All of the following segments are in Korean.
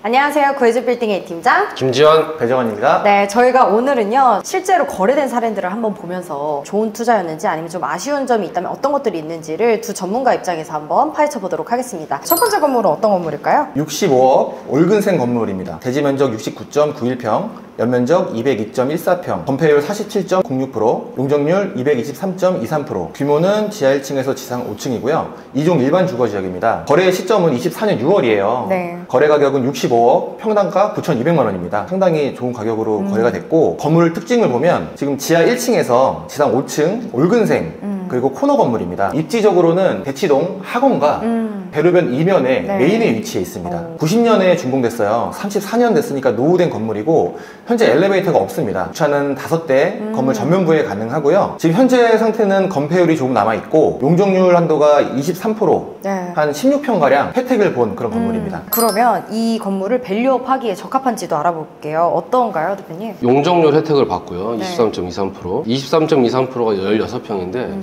안녕하세요. 구해줄 빌딩의 팀장 김지현, 배정환입니다. 네, 저희가 오늘은요 실제로 거래된 사례들을 한번 보면서 좋은 투자였는지 아니면 좀 아쉬운 점이 있다면 어떤 것들이 있는지를 두 전문가 입장에서 한번 파헤쳐 보도록 하겠습니다. 첫 번째 건물은 어떤 건물일까요? 65억 올근생 건물입니다. 대지 면적 69.91평, 연면적 202.14평, 건폐율 47.06%, 용적률 223.23%, 규모는 지하 1층에서 지상 5층이고요. 2종 일반 주거지역입니다. 거래 시점은 24년 6월이에요. 네. 거래 가격은 65억, 평당가 9,200만 원입니다. 상당히 좋은 가격으로 거래가 됐고, 건물 특징을 보면 지금 지하 1층에서 지상 5층 올근생 그리고 코너 건물입니다. 입지적으로는 대치동 학원과 대로변 이면에 네. 메인에 위치해 있습니다. 90년에 준공됐어요. 34년 됐으니까 노후된 건물이고 현재 엘리베이터가 없습니다. 주차는 5대 건물 전면부에 가능하고요. 지금 현재 상태는 건폐율이 조금 남아있고 용적률 한도가 23%, 네. 한 16평가량 혜택을 본 그런 건물입니다. 그러면 이 건물을 밸류업 하기에 적합한지도 알아볼게요. 어떤가요, 대표님? 용적률 혜택을 받고요. 네. 23.23%. 23.23%가 16평인데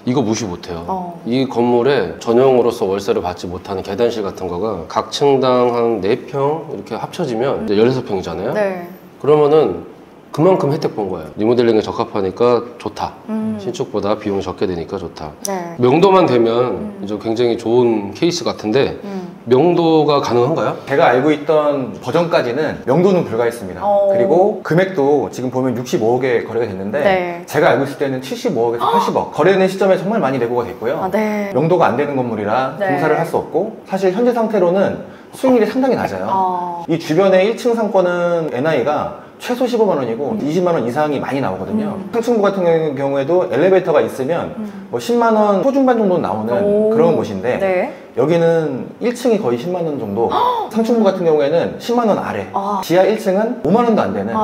이거 무시 못해요. 이 건물에 전용으로서 월세를 받지 못하는 계단실 같은 거가 각 층당 한 4평 이렇게 합쳐지면 이제 16평이잖아요. 네. 그러면은 그만큼 혜택 본 거예요. 리모델링에 적합하니까 좋다. 신축보다 비용이 적게 되니까 좋다. 네. 명도만 되면 이제 굉장히 좋은 케이스 같은데 명도가 가능한가요? 제가 알고 있던 버전까지는 명도는 불가했습니다. 그리고 금액도 지금 보면 65억에 거래가 됐는데 네. 제가 알고 있을 때는 75억에서 80억 거래되는 시점에 정말 많이 내고가 됐고요. 아, 네. 명도가 안 되는 건물이라 네. 공사를 할 수 없고 사실 현재 상태로는 수익률이 상당히 낮아요. 이 주변에 1층 상권은 NI가 최소 15만 원이고 20만 원 이상이 많이 나오거든요. 상층부 같은 경우에도 엘리베이터가 있으면 뭐 10만 원 초중반 정도 나오는 그런 곳인데 네. 여기는 1층이 거의 10만 원 정도, 상층부 같은 경우에는 10만 원 아래, 지하 1층은 5만 원도 안 되는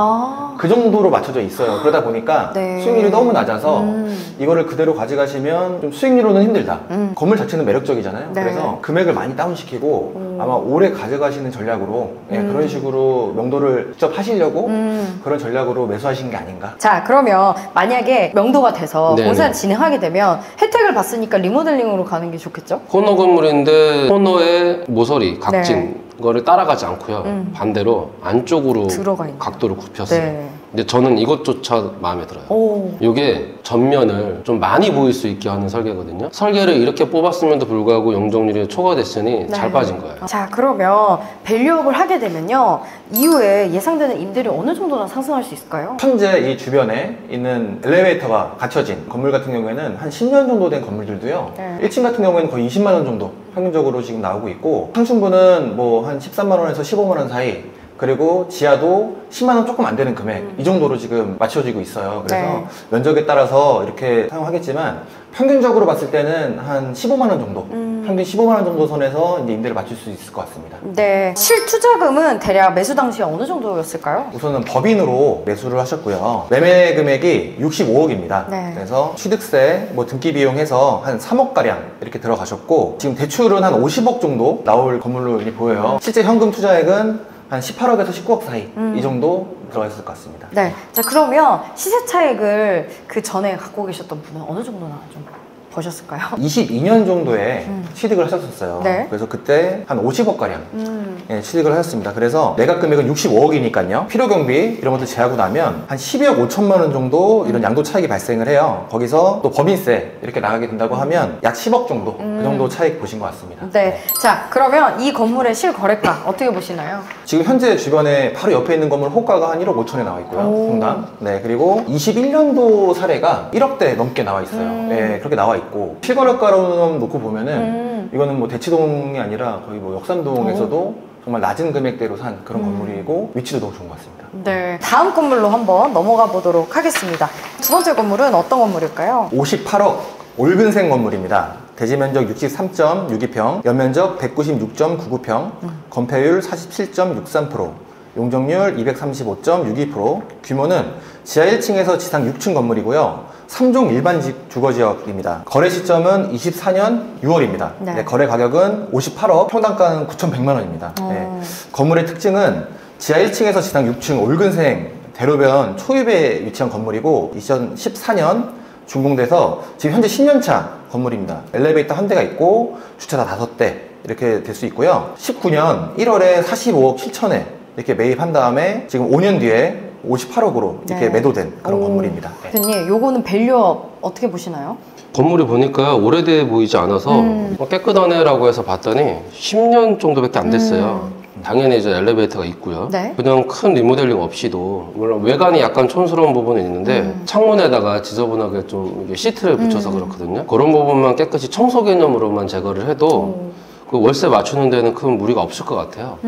그 정도로 맞춰져 있어요. 그러다 보니까 네. 수익률이 너무 낮아서 이거를 그대로 가져가시면 좀 수익률로는 힘들다. 건물 자체는 매력적이잖아요. 네. 그래서 금액을 많이 다운시키고 아마 오래 가져가시는 전략으로 그런 식으로 명도를 직접 하시려고 그런 전략으로 매수하신 게 아닌가. 자, 그러면 만약에 명도가 돼서 네네. 공사를 진행하게 되면 혜택을 받으니까 리모델링으로 가는 게 좋겠죠? 코너 건물인데 코너의 모서리, 각진 거를 따라가지 않고요. 반대로 안쪽으로 들어가 있는. 각도를 굽혔어요. 네. 근데 저는 이것조차 마음에 들어요. 오. 이게 전면을 좀 많이 보일 수 있게 하는 설계거든요. 설계를 이렇게 뽑았음에도 불구하고 용적률이 초과됐으니 잘 빠진 거예요. 자, 그러면 밸류업을 하게 되면요 이후에 예상되는 임대료 어느 정도나 상승할 수 있을까요? 현재 이 주변에 있는 엘리베이터가 갖춰진 건물 같은 경우에는 한 10년 정도 된 건물들도요. 네. 1층 같은 경우에는 거의 20만 원 정도 평균적으로 지금 나오고 있고 상층부는 뭐 한 13만 원에서 15만 원 사이 그리고 지하도 10만 원 조금 안 되는 금액 이 정도로 지금 맞춰지고 있어요. 그래서 네. 면적에 따라서 이렇게 사용하겠지만 평균적으로 봤을 때는 한 15만 원 정도 평균 15만 원 정도 선에서 이제 임대를 맞출 수 있을 것 같습니다. 네. 실투자금은 대략 매수 당시에 어느 정도였을까요? 우선은 법인으로 매수를 하셨고요. 매매 금액이 65억입니다. 네. 그래서 취득세, 뭐 등기 비용 해서 한 3억가량 이렇게 들어가셨고 지금 대출은 한 50억 정도 나올 건물로 이렇게 보여요. 실제 현금 투자액은 한 18억에서 19억 사이 이 정도 들어가 있을 것 같습니다. 네. 자, 그러면 시세 차익을 그 전에 갖고 계셨던 분은 어느 정도나 좀 버셨을까요? 22년 정도에 취득을 하셨었어요. 네. 그래서 그때 한 50억가량 취득을 하셨습니다. 그래서 매각 금액은 65억이니까요. 필요 경비 이런 것들 제하고 나면 한 12억 5천만 원 정도 이런 양도 차익이 발생을 해요. 거기서 또 법인세 이렇게 나가게 된다고 하면 약 10억 정도 그 정도 차익 보신 것 같습니다. 네. 자, 그러면 이 건물의 실거래가 어떻게 보시나요? 지금 현재 주변에 바로 옆에 있는 건물 호가가 한 1억 5천에 나와 있고요. 평당. 네, 그리고 21년도 사례가 1억대 넘게 나와 있어요. 네, 그렇게 나와 있고 실거래가로 놓고 보면은 이거는 뭐 대치동이 아니라 거의 뭐 역삼동에서도 정말 낮은 금액대로 산 그런 건물이고 위치도 너무 좋은 것 같습니다. 네. 다음 건물로 한번 넘어가 보도록 하겠습니다. 두 번째 건물은 어떤 건물일까요? 58억 올근생 건물입니다. 대지 면적 63.62평, 연면적 196.99평, 건폐율 47.63%, 용적률 235.62%, 규모는 지하 1층에서 지상 6층 건물이고요. 3종 일반 주거지역입니다. 거래 시점은 24년 6월입니다. 네. 네, 거래 가격은 58억, 평당가는 9,100만 원입니다. 네. 건물의 특징은 지하 1층에서 지상 6층 올근생 대로변 초입에 위치한 건물이고 2014년 준공돼서 지금 현재 10년차 건물입니다. 엘리베이터 한 대가 있고 주차장 5대 이렇게 될 수 있고요. 19년 1월에 45억 7천에 이렇게 매입한 다음에 지금 5년 뒤에 58억으로 이렇게 네. 매도된 그런 건물입니다. 네. 대표님, 요거는 밸류업 어떻게 보시나요? 건물이 보니까 오래돼 보이지 않아서 깨끗하네라고 해서 봤더니 10년 정도밖에 안 됐어요. 당연히 이제 엘리베이터가 있고요. 네. 그냥 큰 리모델링 없이도 물론 외관이 약간 촌스러운 부분은 있는데 창문에다가 지저분하게 좀 이게 시트를 붙여서 그렇거든요. 그런 부분만 깨끗이 청소 개념으로만 제거를 해도 그 월세 맞추는 데는 큰 무리가 없을 것 같아요.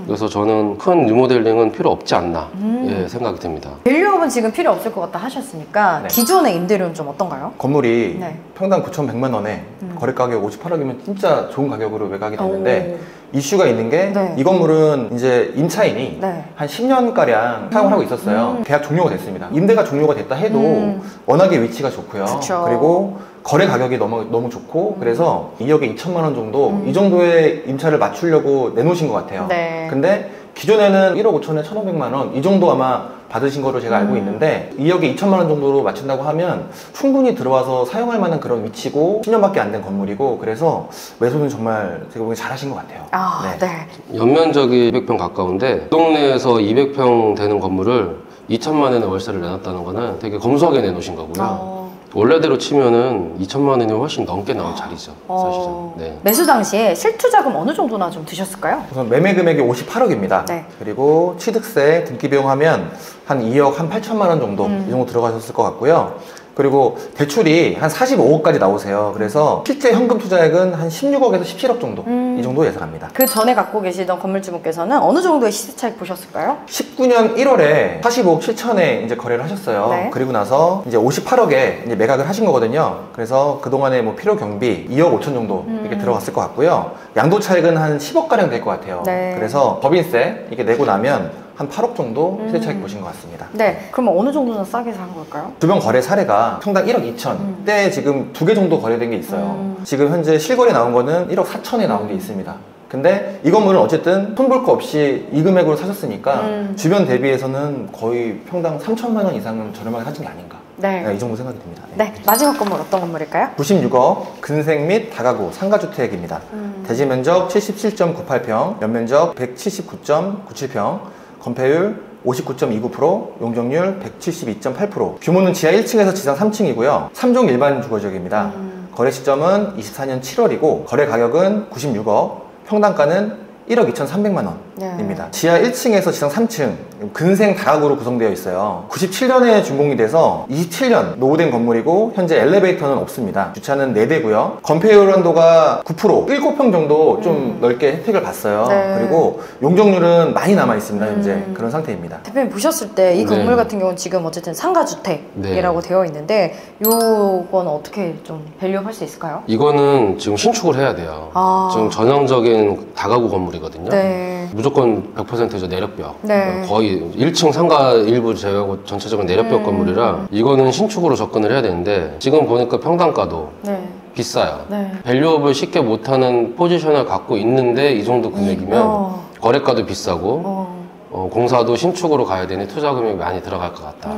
그래서 저는 큰 리모델링은 필요 없지 않나 예, 생각이 듭니다. 밸류업은 지금 필요 없을 것 같다 하셨으니까 네. 기존의 임대료는 좀 어떤가요? 건물이 네. 평당 9,100만 원에 거래 가격 58억이면 진짜 좋은 가격으로 매각이 됐는데 이슈가 있는 게 이 네. 건물은 이제 임차인이 네. 한 10년가량 사용을 하고 있었어요. 계약 종료가 됐습니다. 임대가 종료가 됐다 해도 워낙에 위치가 좋고요. 그쵸. 그리고 거래 가격이 너무 좋고 그래서 2억에 2천만 원 정도 이 정도의 임차를 맞추려고 내놓으신 것 같아요. 네. 근데 기존에는 1억 5천에 1,500만 원 이 정도 아마 받으신 거로 제가 알고 있는데 2억에 2천만 원 정도로 맞춘다고 하면 충분히 들어와서 사용할 만한 그런 위치고 10년밖에 안 된 건물이고 그래서 매수는 정말 제가 보기엔 잘하신 것 같아요. 아, 네. 연면적이 200평 가까운데 동네에서 200평 되는 건물을 2천만 원에 월세를 내놨다는 거는 되게 검소하게 내놓으신 거고요. 원래대로 치면은 2천만 원이 훨씬 넘게 나온 자리죠, 사실은. 네. 매수 당시에 실투자금 어느 정도나 좀 드셨을까요? 우선 매매 금액이 58억입니다. 네. 그리고 그리고 취득세, 등기 비용 하면 한 2억 한 8천만 원 정도 이 정도 들어가셨을 것 같고요. 그리고 대출이 한 45억까지 나오세요. 그래서 실제 현금 투자액은 한 16억에서 17억 정도 이 정도 예상합니다. 그 전에 갖고 계시던 건물주분께서는 어느 정도의 시세 차익 보셨을까요? 19년 1월에 45억 7천에 이제 거래를 하셨어요. 네. 그리고 나서 이제 58억에 이제 매각을 하신 거거든요. 그래서 그동안에 뭐 필요 경비 2억 5천 정도 이렇게 들어갔을 것 같고요. 양도 차익은 한 10억 가량 될 것 같아요. 네. 그래서 법인세 이렇게 내고 나면 한 8억 정도 시세 차익 보신 것 같습니다. 네. 그러면 어느 정도는 싸게 산 걸까요? 주변 거래 사례가 평당 1억 2천 때 지금 2개 정도 거래된 게 있어요. 지금 현재 실거래 나온 거는 1억 4천에 나온 게 있습니다. 근데 이 건물은 어쨌든 손볼 거 없이 이 금액으로 사셨으니까 주변 대비해서는 거의 평당 3천만 원 이상은 저렴하게 사신 게 아닌가. 네. 이 정도 생각이 듭니다. 네. 마지막 건물 어떤 건물일까요? 96억 근생 및 다가구 상가주택입니다. 대지 면적 77.98평, 연면적 179.97평, 건폐율 59.29%, 용적률 172.8%. 규모는 지하 1층에서 지상 3층이고요. 3종 일반 주거지역입니다. 거래 시점은 24년 7월이고 거래 가격은 96억, 평당가는 1억 2,300만 원입니다. 지하 1층에서 지상 3층 근생 다가구로 구성되어 있어요. 97년에 준공이 돼서 27년 노후된 건물이고 현재 엘리베이터는 없습니다. 주차는 4대고요. 건폐율 한도가 9%, 7평 정도 좀 넓게 혜택을 봤어요. 네. 그리고 용적률은 많이 남아 있습니다. 현재 그런 상태입니다. 대표님 보셨을 때 이 네. 건물 같은 경우는 지금 어쨌든 상가주택이라고 되어 있는데 요건 어떻게 좀 밸류업 할 수 있을까요? 이거는 지금 신축을 해야 돼요. 아. 지금 전형적인 다가구 건물이거든요. 네. 무조건 100%죠, 내력벽. 네. 거의 1층 상가 일부 제외하고 전체적인 내력벽 건물이라 이거는 신축으로 접근을 해야 되는데 지금 보니까 평당가도 네. 비싸요. 네. 밸류업을 쉽게 못하는 포지션을 갖고 있는데 이 정도 금액이면 거래가도 비싸고 공사도 신축으로 가야 되니 투자 금액이 많이 들어갈 것 같다.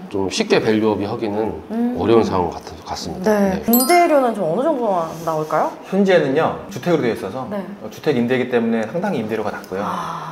좀 쉽게 밸류업이 하기는 어려운 상황 같습니다. 네. 임대료는 좀 어느 정도 나올까요? 현재는요 주택으로 되어 있어서 네. 주택 임대이기 때문에 상당히 임대료가 낮고요.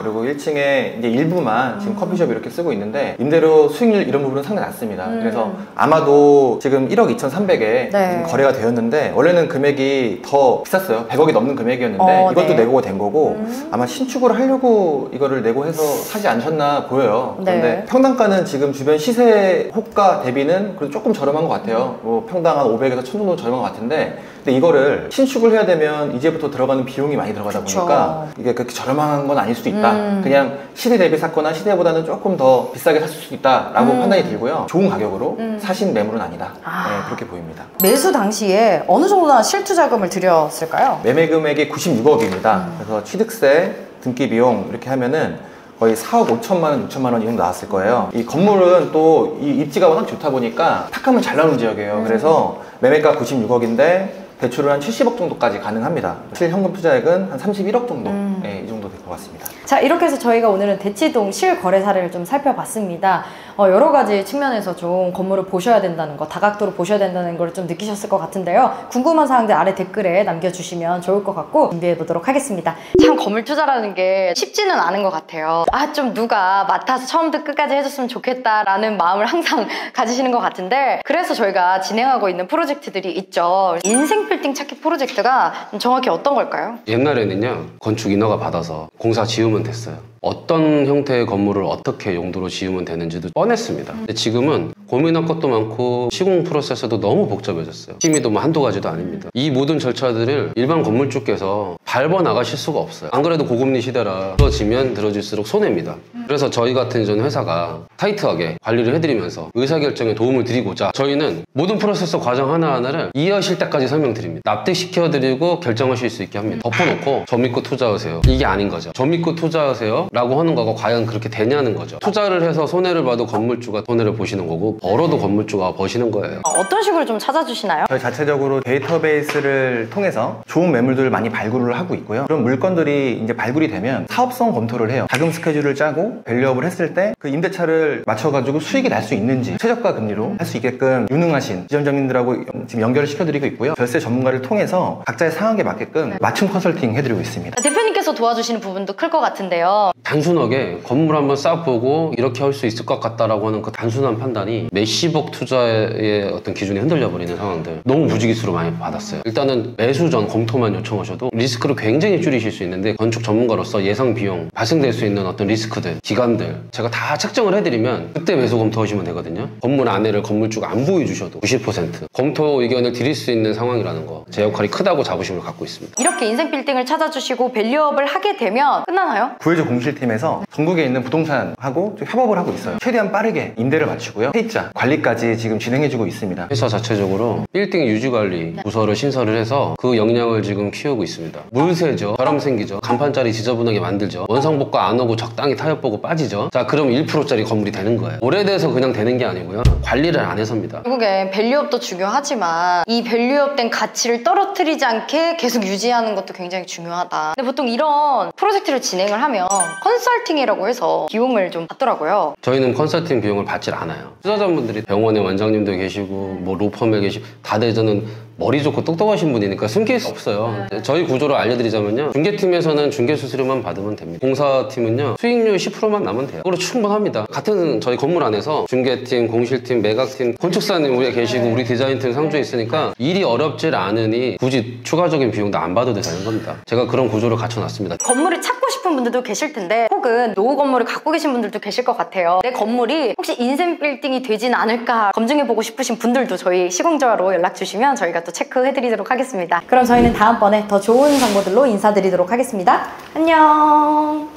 그리고 1층에 이제 일부만 지금 커피숍 이렇게 쓰고 있는데 임대료 수익률 이런 부분은 상당히 낮습니다. 그래서 아마도 지금 1억 2,300에 네. 거래가 되었는데 원래는 금액이 더 비쌌어요. 100억이 넘는 금액이었는데 이것도 네. 내고가 된 거고 아마 신축을 하려고 이거를 내고 해서 사지 않으셨나 보여요. 네. 그런데 평당가는 지금 주변 시세 호가 대비는 그래도 조금 저렴한 것 같아요. 뭐 평당 한 500에서 1000 정도 저렴한 것 같은데 근데 이거를 신축을 해야 되면 이제부터 들어가는 비용이 많이 들어가다 그쵸. 보니까 이게 그렇게 저렴한 건 아닐 수도 있다. 그냥 시대 대비 샀거나 시대보다는 조금 더 비싸게 샀을 수도 있다라고 판단이 들고요. 좋은 가격으로 사신 매물은 아니다. 네, 그렇게 보입니다. 매수 당시에 어느 정도나 실투자금을 들였을까요? 매매 금액이 96억입니다. 그래서 취득세, 등기 비용 이렇게 하면은 거의 4억 5천만 원, 6천만 원 이 정도 나왔을 거예요. 이 건물은 또 이 입지가 워낙 좋다 보니까 탁하면 잘 나오는 지역이에요. 그래서 매매가 96억인데 대출을 한 70억 정도까지 가능합니다. 실현금 투자액은 한 31억 정도, 이 정도 될 것 같습니다. 자, 이렇게 해서 저희가 오늘은 대치동 실거래 사례를 좀 살펴봤습니다. 여러 가지 측면에서 좀 건물을 보셔야 된다는 거, 다각도로 보셔야 된다는 걸 좀 느끼셨을 것 같은데요. 궁금한 사항들 아래 댓글에 남겨주시면 좋을 것 같고 준비해보도록 하겠습니다. 참 건물 투자라는 게 쉽지는 않은 것 같아요. 좀 누가 맡아서 처음부터 끝까지 해줬으면 좋겠다라는 마음을 항상 가지시는 것 같은데, 그래서 저희가 진행하고 있는 프로젝트들이 있죠. 인생 빌딩 찾기 프로젝트가 정확히 어떤 걸까요? 옛날에는요, 건축 인허가 받아서 공사 지으면 됐어요. 어떤 형태의 건물을 어떻게 용도로 지으면 되는지도 뻔했습니다. 근데 지금은 고민할 것도 많고 시공 프로세스도 너무 복잡해졌어요. 심의도 뭐 한두 가지도 아닙니다. 이 모든 절차들을 일반 건물주께서 밟아 나가실 수가 없어요. 안 그래도 고금리 시대라 들어지면 들어질수록 손해입니다. 그래서 저희 같은 이제 회사가 타이트하게 관리를 해드리면서 의사결정에 도움을 드리고자 저희는 모든 프로세스 과정 하나하나를 이해하실 때까지 설명드립니다. 납득시켜드리고 결정하실 수 있게 합니다. 덮어놓고 저 믿고 투자하세요, 이게 아닌 거죠. 저 믿고 투자하세요 라고 하는 거가 과연 그렇게 되냐는 거죠. 투자를 해서 손해를 봐도 건물주가 손해를 보시는 거고, 벌어도 건물주가 버시는 거예요. 어떤 식으로 좀 찾아주시나요? 저희 자체적으로 데이터베이스를 통해서 좋은 매물들을 많이 발굴을 하고 있고요. 그런 물건들이 이제 발굴이 되면 사업성 검토를 해요. 자금 스케줄을 짜고 밸류업을 했을 때 그 임대차를 맞춰가지고 수익이 날 수 있는지 최저가 금리로 할 수 있게끔 유능하신 지점장님들하고 지금 연결을 시켜드리고 있고요. 절세 전문가를 통해서 각자의 상황에 맞게끔 맞춤 컨설팅 해드리고 있습니다. 대표님께서 도와주시는 부분도 클 것 같은데요. 단순하게 건물 한번 싹 보고 이렇게 할 수 있을 것 같다라고 하는 그 단순한 판단이 몇십억 투자의 어떤 기준이 흔들려 버리는 상황들, 너무 무지기수로 많이 받았어요. 일단은 매수 전 검토만 요청하셔도 리스크를 굉장히 줄이실 수 있는데, 건축 전문가로서 예상 비용, 발생될 수 있는 어떤 리스크들, 기간들 제가 다 책정을 해드리면 그때 매수 검토하시면 되거든요. 건물 안에를 건물주가 안 보여주셔도 90% 검토 의견을 드릴 수 있는 상황이라는 거, 제 역할이 크다고 자부심을 갖고 있습니다. 이렇게 인생 빌딩을 찾아주시고 밸류업을 하게 되면 끝나나요? 구해줘 공실팀에서 전국에 있는 부동산하고 좀 협업을 하고 있어요. 최대한 빠르게 임대를 마치고요. 세입자 관리까지 지금 진행해주고 있습니다. 회사 자체적으로 빌딩 유지관리 부서를 신설을 해서 그 역량을 지금 키우고 있습니다. 물 새죠, 바람 생기죠, 간판짜리 지저분하게 만들죠, 원상복구 안 오고 적당히 타협 보고 빠지죠. 자, 그럼 1%짜리 건물이 되는 거예요. 오래돼서 그냥 되는 게 아니고요, 관리를 안 해서입니다. 결국엔 밸류업도 중요하지만 이 밸류업된 가치를 떨어뜨리지 않게 계속 유지하는 것도 굉장히 중요하다. 근데 보통 이런 프로젝트를 진행을 하면 컨설팅이라고 해서 비용을 좀 받더라고요. 저희는 컨설팅 비용을 받질 않아요. 투자자분들이 병원의 원장님도 계시고 뭐 로펌에 계시고 다들 저는 머리 좋고 똑똑하신 분이니까 숨길 수 없어요. 저희 구조를 알려드리자면요, 중개팀에서는 중개수수료만 받으면 됩니다. 공사팀은요, 수익률 10%만 나면 돼요. 그걸로 충분합니다. 같은 저희 건물 안에서 중개팀, 공실팀, 매각팀, 건축사님 위에 계시고 우리 디자인팀 상주에 있으니까 일이 어렵질 않으니 굳이 추가적인 비용도 안 받아도 되는 겁니다. 제가 그런 구조를 갖춰놨습니다. 건물을 찾고 싶은 분들도 계실 텐데, 혹은 노후 건물을 갖고 계신 분들도 계실 것 같아요. 내 건물이 혹시 인생 빌딩이 되진 않을까 검증해보고 싶으신 분들도 저희 시공조화로 연락 주시면 저희가 또 체크해드리도록 하겠습니다. 그럼 저희는 다음번에 더 좋은 정보들로 인사드리도록 하겠습니다. 안녕.